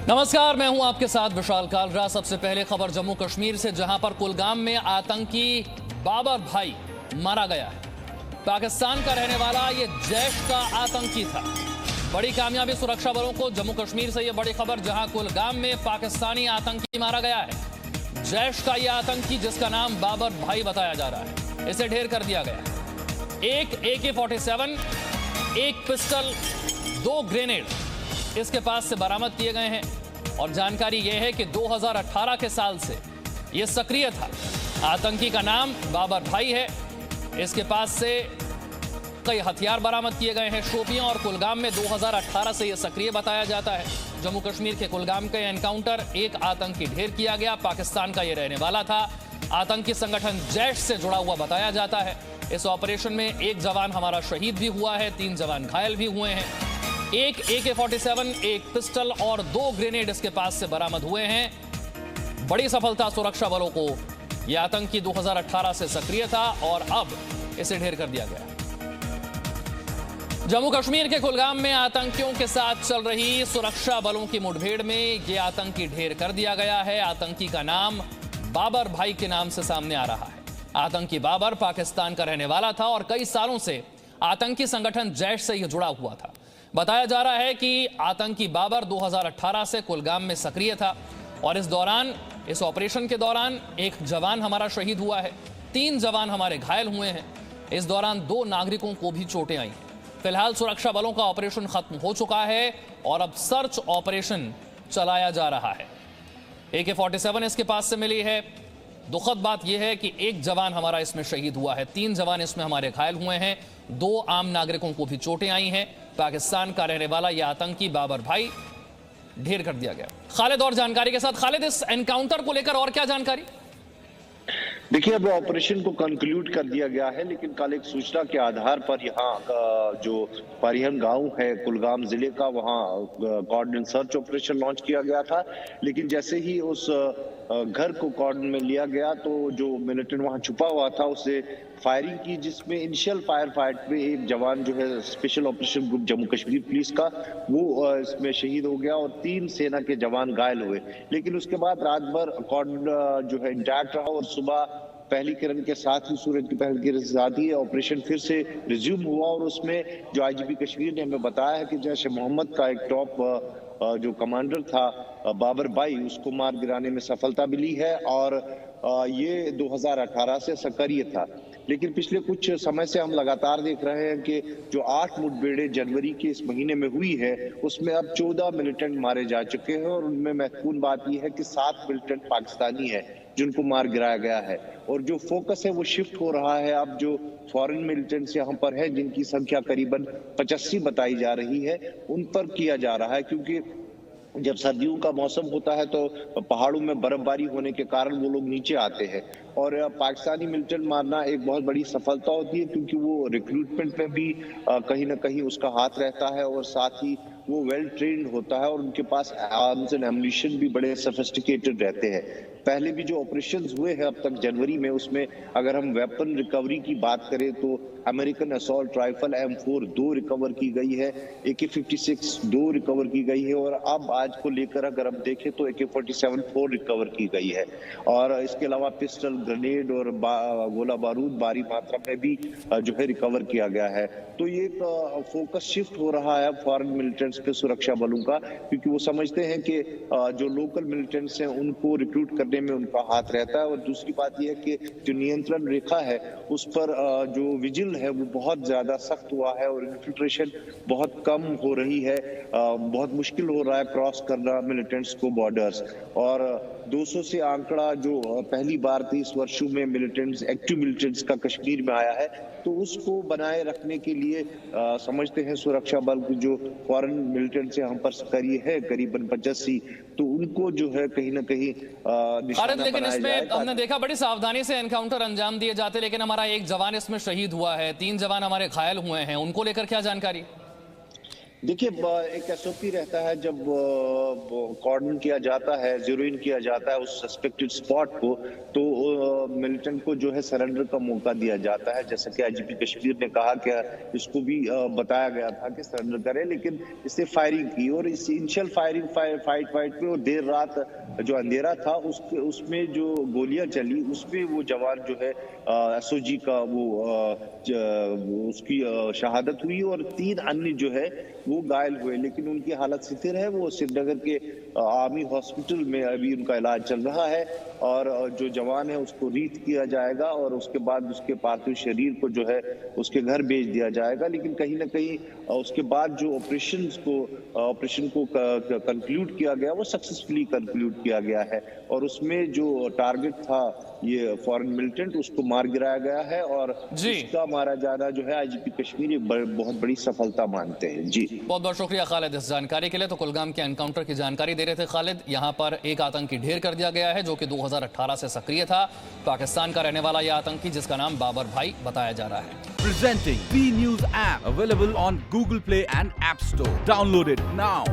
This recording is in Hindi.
नमस्कार, मैं हूं आपके साथ विशाल कालरा। सबसे पहले खबर जम्मू कश्मीर से, जहां पर कुलगाम में आतंकी बाबर भाई मारा गया है। पाकिस्तान का रहने वाला ये जैश का आतंकी था। बड़ी कामयाबी सुरक्षा बलों को। जम्मू कश्मीर से ये बड़ी खबर, जहां कुलगाम में पाकिस्तानी आतंकी मारा गया है। जैश का ये आतंकी, जिसका नाम बाबर भाई बताया जा रहा है, इसे ढेर कर दिया गया। एक AK-47, एक पिस्टल, 2 ग्रेनेड इसके पास से बरामद किए गए हैं। और जानकारी यह है कि 2018 के साल से यह सक्रिय था। आतंकी का नाम बाबर भाई है। इसके पास से कई हथियार बरामद किए गए हैं। शोपियां और कुलगाम में 2018 से यह सक्रिय बताया जाता है। जम्मू कश्मीर के कुलगाम के एनकाउंटर, एक आतंकी ढेर किया गया। पाकिस्तान का यह रहने वाला था। आतंकी संगठन जैश से जुड़ा हुआ बताया जाता है। इस ऑपरेशन में एक जवान हमारा शहीद भी हुआ है, 3 जवान घायल भी हुए हैं। एक AK-47, एक पिस्टल और 2 ग्रेनेड इसके पास से बरामद हुए हैं। बड़ी सफलता सुरक्षा बलों को। यह आतंकी 2018 से सक्रिय था और अब इसे ढेर कर दिया गया। जम्मू कश्मीर के कुलगाम में आतंकियों के साथ चल रही सुरक्षा बलों की मुठभेड़ में यह आतंकी ढेर कर दिया गया है। आतंकी का नाम बाबर भाई के नाम से सामने आ रहा है। आतंकी बाबर पाकिस्तान का रहने वाला था और कई सालों से आतंकी संगठन जैश से यह जुड़ा हुआ था। बताया जा रहा है कि आतंकी बाबर 2018 से कुलगाम में सक्रिय था और इस ऑपरेशन के दौरान एक जवान हमारा शहीद हुआ है, 3 जवान हमारे घायल हुए हैं। इस दौरान 2 नागरिकों को भी चोटें आई हैं। फिलहाल सुरक्षा बलों का ऑपरेशन खत्म हो चुका है और अब सर्च ऑपरेशन चलाया जा रहा है। AK-47 इसके पास से मिली है। दुखद बात यह है कि एक जवान हमारा इसमें शहीद हुआ है, 3 जवान इसमें हमारे घायल हुए हैं। 2 आम नागरिकों को भी चोटें आई हैं। पाकिस्तान का रहने वाला यह आतंकी बाबर भाई ढेर कर दिया गया। खालिद और जानकारी के साथ। खालिद, इस एनकाउंटर को लेकर और क्या जानकारी? देखिए, अब ऑपरेशन को कंक्लूड कर दिया गया है, लेकिन कल एक सूचना के आधार पर यहाँ जो परिहन गांव है कुलगाम जिले का, वहाँ कॉर्डन सर्च ऑपरेशन लॉन्च किया गया था। लेकिन जैसे ही उस घर को कॉर्डन में लिया गया तो जो मिलिटेंट वहां छुपा हुआ था उसे फायरिंग की, जिसमें इनिशियल फायर फाइट में एक जवान जो है special operation group Jammu Kashmir police का, वो इसमें शहीद हो गया और 3 सेना के जवान घायल हुए। लेकिन उसके बाद रात भर कॉर्डन जो है इंटैक्ट रहा और सुबह पहली किरण के साथ ही, सूरज की पहली किरण के साथ ही ऑपरेशन फिर से रिज्यूम हुआ। और उसमें जो IGP कश्मीर ने हमें बताया है कि जैश ए मोहम्मद का एक टॉप जो कमांडर था बाबर भाई, उसको मार गिराने में सफलता मिली है और ये 2018 से सक्रिय था। लेकिन पिछले कुछ समय से हम लगातार देख रहे हैं कि जो 8 मुठभेड़ें जनवरी के इस महीने में हुई है, उसमें अब 14 मिलिटेंट मारे जा चुके हैं और उनमें महत्वपूर्ण बात यह है कि 7 मिलिटेंट पाकिस्तानी है जिनको मार गिराया गया है। और जो फोकस है वो शिफ्ट हो रहा है। अब जो फॉरेन मिलिटेंट्स यहाँ पर है, जिनकी संख्या करीबन 85 बताई जा रही है, उन पर किया जा रहा है, क्योंकि जब सर्दियों का मौसम होता है तो पहाड़ों में बर्फबारी होने के कारण वो लोग नीचे आते हैं। और पाकिस्तानी मिलिटेंट मारना एक बहुत बड़ी सफलता होती है, क्योंकि वो रिक्रूटमेंट में भी कहीं ना कहीं उसका हाथ रहता है और साथ ही वो वेल ट्रेन्ड होता है और उनके पास आर्म्स एंड एम्युनिशन भी बड़े सोफिस्टिकेटेड रहते हैं। पहले भी जो ऑपरेशंस हुए हैं अब तक जनवरी में, उसमें अगर हम वेपन रिकवरी की बात करें तो American assault rifle M4 2 recover की गई है, AK-56 2 रिकवर की गई है और अब आज को लेकर अगर हम देखें तो AK-47 4 रिकवर की गई है। और इसके अलावा पिस्टल, ग्रेनेड और गोला बारूद भारी मात्रा में भी जो है रिकवर किया गया है। तो ये फोकस शिफ्ट हो रहा है फॉरेन मिलिटेंट्स पे सुरक्षा बलों का, क्योंकि वो समझते हैं कि जो लोकल मिलिटेंट्स हैं उनको रिक्रूट करने में उनका हाथ रहता है। और दूसरी बात यह है कि जो नियंत्रण रेखा है उस पर जो विजिल है वो बहुत ज्यादा सख्त हुआ है और इन्फिल्ट्रेशन बहुत कम हो रही है। बहुत मुश्किल हो रहा है क्रॉस करना मिलिटेंट्स को बॉर्डर्स। और 200 से आंकड़ा जो पहली बार 30 वर्षों में मिलिटेंट्स, एक्टिव मिलिटेंट्स का कश्मीर में आया है, तो उसको बनाए रखने के लिए समझते हैं सुरक्षा बल जो फॉरेन मिलिटेंट्स यहाँ पर सक्रिय है करीबन 85, तो उनको जो है कहीं ना कहीं लेकिन इसमें हमने देखा बड़ी सावधानी से एनकाउंटर अंजाम दिए जाते, लेकिन हमारा एक जवान इसमें शहीद हुआ है, 3 जवान हमारे घायल हुए हैं। उनको लेकर क्या जानकारी? देखिए एक एसओपी रहता है जब कॉर्डन किया जाता है, जीरो इन किया जाता है उस सस्पेक्टेड स्पॉट को, तो मिलिटेंट को जो है सरेंडर का मौका दिया जाता है। जैसा कि आईजीपी कश्मीर ने कहा कि इसको भी बताया गया था कि सरेंडर करे, लेकिन इसने फायरिंग की और इस इनिशियल फाइट पे और देर रात जो अंधेरा था उसमें जो गोलियां चली उसमें वो जवान जो है एसओजी का उसकी शहादत हुई और 3 अन्य जो है वो घायल हुए, लेकिन उनकी हालत स्थिर है। वो श्रीनगर के आर्मी हॉस्पिटल में अभी उनका इलाज चल रहा है और जो जवान है उसको रीथ किया जाएगा और उसके बाद उसके पार्थिव शरीर को जो है उसके घर भेज दिया जाएगा। लेकिन कहीं ना कहीं उसके बाद जो ऑपरेशन को कंक्लूड किया गया वो सक्सेसफुली कंक्लूड किया गया है और उसमें जो टारगेट था ये फॉरेन मिलिटेंट उसको मार गिराया गया है और इसका मारा जाना जो है आईजीपी कश्मीर एक बहुत बड़ी सफलता मानते हैं। जी बहुत बहुत शुक्रिया खालिद इस जानकारी के लिए। तो कुलगाम के एनकाउंटर की जानकारी दे रहे थे खालिद। यहाँ पर एक आतंकी ढेर कर दिया गया है जो कि 2018 से सक्रिय था। पाकिस्तान का रहने वाला यह आतंकी जिसका नाम बाबर भाई बताया जा रहा है। Presenting B News app available on Google Play and App Store. Download it now.